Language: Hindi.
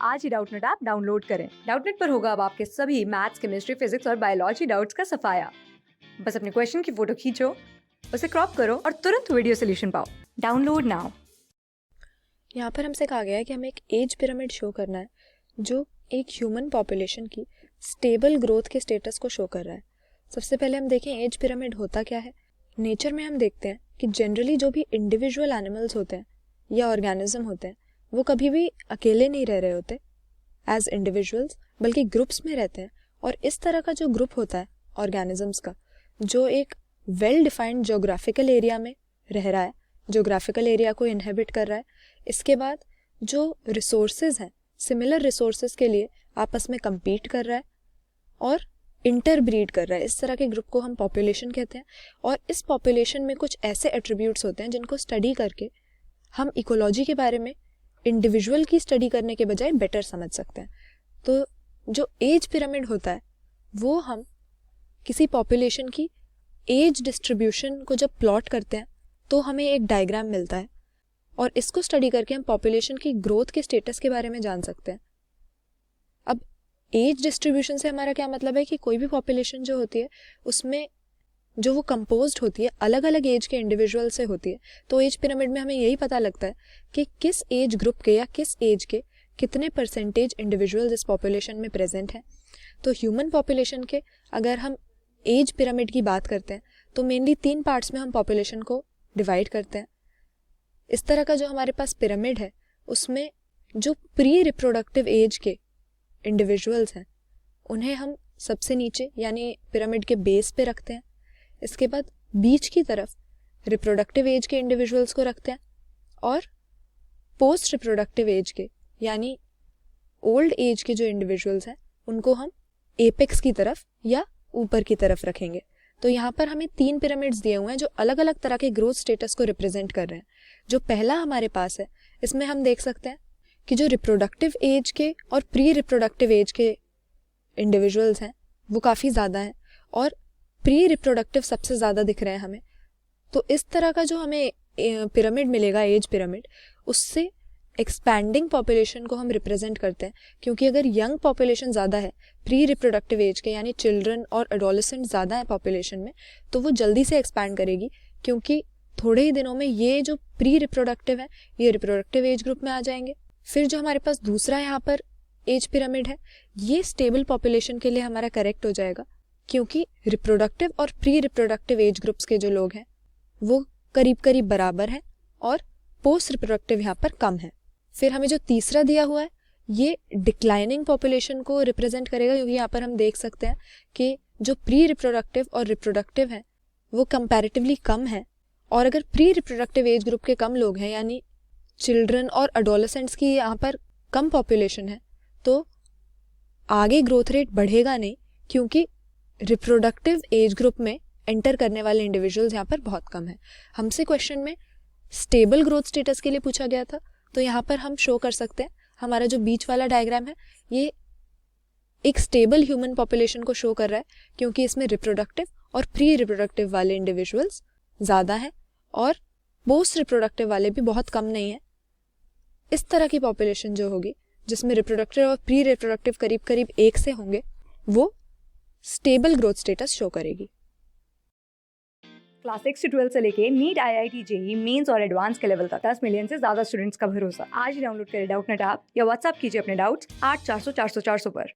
आज ही डाउटनेट ऐप डाउनलोड करें। डाउटनेट पर होगा अब आपके सभी मैथ्स, केमिस्ट्री, फिजिक्स और बायोलॉजी डाउट्स का सफाया। बस अपने क्वेश्चन की फोटो खींचो, उसे क्रॉप करो और तुरंत वीडियो सोल्यूशन पाओ। Download now. यहाँ पर हमसे कहा गया है कि हमें एक एज पिरामिड शो करना है जो एक ह्यूमन पॉपुलेशन की स्टेबल ग्रोथ के स्टेटस को शो कर रहा है। सबसे पहले हम देखें एज पिरामिड होता क्या है। नेचर में हम देखते हैं कि जनरली जो भी इंडिविजुअल एनिमल्स होते हैं या ऑर्गेनिज्म होते हैं वो कभी भी अकेले नहीं रह रहे होते एज इंडिविजुअल्स, बल्कि ग्रुप्स में रहते हैं। और इस तरह का जो ग्रुप होता है ऑर्गेनिजम्स का, जो एक वेल डिफाइंड जोग्राफिकल एरिया में रह रहा है, जोग्राफिकल एरिया को इनहेबिट कर रहा है, इसके बाद जो रिसोर्सेज हैं सिमिलर रिसोर्सेज के लिए आपस में compete कर रहा है और इंटरब्रीड कर रहा है, इस तरह के ग्रुप को हम पॉपुलेशन कहते हैं। और इस पॉपुलेशन में कुछ ऐसे एट्रीब्यूट्स होते हैं जिनको स्टडी करके हम इकोलॉजी के बारे में इंडिविजुअल की स्टडी करने के बजाय बेटर समझ सकते हैं। तो जो एज पिरामिड होता है वो हम किसी पॉपुलेशन की एज डिस्ट्रीब्यूशन को जब प्लॉट करते हैं तो हमें एक डायग्राम मिलता है और इसको स्टडी करके हम पॉपुलेशन की ग्रोथ के स्टेटस के बारे में जान सकते हैं। अब एज डिस्ट्रीब्यूशन से हमारा क्या मतलब है कि कोई भी पॉपुलेशन जो होती है उसमें जो वो कंपोज्ड होती है अलग अलग एज के इंडिविजुअल से होती है। तो एज पिरामिड में हमें यही पता लगता है कि किस एज ग्रुप के या किस एज के कितने परसेंटेज इंडिविजुअल्स इस पॉपुलेशन में प्रेजेंट हैं। तो ह्यूमन पॉपुलेशन के अगर हम एज पिरामिड की बात करते हैं तो मेनली 3 पार्ट्स में हम पॉपुलेशन को डिवाइड करते हैं। इस तरह का जो हमारे पास पिरामिड है उसमें जो प्री रिप्रोडक्टिव एज के इंडिविजुअल्स हैं उन्हें हम सबसे नीचे यानी पिरामिड के बेस पे रखते हैं। इसके बाद बीच की तरफ रिप्रोडक्टिव एज के इंडिविजुअल्स को रखते हैं और पोस्ट रिप्रोडक्टिव एज के यानी ओल्ड एज के जो इंडिविजुअल्स हैं उनको हम एपेक्स की तरफ या ऊपर की तरफ रखेंगे। तो यहाँ पर हमें 3 पिरामिड्स दिए हुए हैं जो अलग अलग तरह के ग्रोथ स्टेटस को रिप्रेजेंट कर रहे हैं। जो पहला हमारे पास है इसमें हम देख सकते हैं कि जो रिप्रोडक्टिव एज के और प्री रिप्रोडक्टिव एज के इंडिविजुअल्स हैं वो काफ़ी ज़्यादा हैं और प्री रिप्रोडक्टिव सबसे ज़्यादा दिख रहे हैं हमें। तो इस तरह का जो हमें पिरामिड मिलेगा एज पिरामिड, उससे एक्सपैंडिंग पॉपुलेशन को हम रिप्रेजेंट करते हैं। क्योंकि अगर यंग पॉपुलेशन ज़्यादा है प्री रिप्रोडक्टिव एज के यानी चिल्ड्रन और एडोलेसेंट ज़्यादा है पॉपुलेशन में तो वो जल्दी से एक्सपैंड करेगी, क्योंकि थोड़े ही दिनों में ये जो प्री रिप्रोडक्टिव है ये रिप्रोडक्टिव एज ग्रुप में आ जाएंगे। फिर जो हमारे पास दूसरा यहाँ पर एज पिरामिड है ये स्टेबल पॉपुलेशन के लिए हमारा करेक्ट हो जाएगा, क्योंकि रिप्रोडक्टिव और प्री रिप्रोडक्टिव एज ग्रुप्स के जो लोग हैं वो करीब करीब बराबर हैं और पोस्ट रिप्रोडक्टिव यहाँ पर कम है। फिर हमें जो तीसरा दिया हुआ है ये डिक्लाइनिंग पॉपुलेशन को रिप्रेजेंट करेगा, क्योंकि यहाँ पर हम देख सकते हैं कि जो प्री रिप्रोडक्टिव और रिप्रोडक्टिव है वो कंपैरेटिवली कम है। और अगर प्री रिप्रोडक्टिव एज ग्रुप के कम लोग हैं यानी चिल्ड्रन और एडोलेसेंट्स की यहाँ पर कम पॉपुलेशन है तो आगे ग्रोथ रेट बढ़ेगा नहीं, क्योंकि रिप्रोडक्टिव एज ग्रुप में एंटर करने वाले इंडिविजुअल्स यहाँ पर बहुत कम है। हमसे क्वेश्चन में स्टेबल ग्रोथ स्टेटस के लिए पूछा गया था, तो यहाँ पर हम शो कर सकते हैं हमारा जो बीच वाला डायग्राम है ये एक स्टेबल ह्यूमन पॉपुलेशन को शो कर रहा है, क्योंकि इसमें रिप्रोडक्टिव और प्री रिप्रोडक्टिव वाले इंडिविजुअल्स ज़्यादा हैं और पोस्ट रिप्रोडक्टिव वाले भी बहुत कम नहीं है। इस तरह की पॉपुलेशन जो होगी जिसमें रिप्रोडक्टिव और प्री रिप्रोडक्टिव करीब करीब एक से होंगे वो स्टेबल ग्रोथ स्टेटस शो करेगी। क्लास 6 से 12 से लेके नीट, IIT, जेई मेंस और एडवांस के लेवल तक 10 मिलियन से ज्यादा स्टूडेंट्स का भरोसा। आज ही डाउनलोड करें डाउटनेट ऐप या व्हाट्सएप कीजिए अपने डाउट्स 8400 400 400 पर।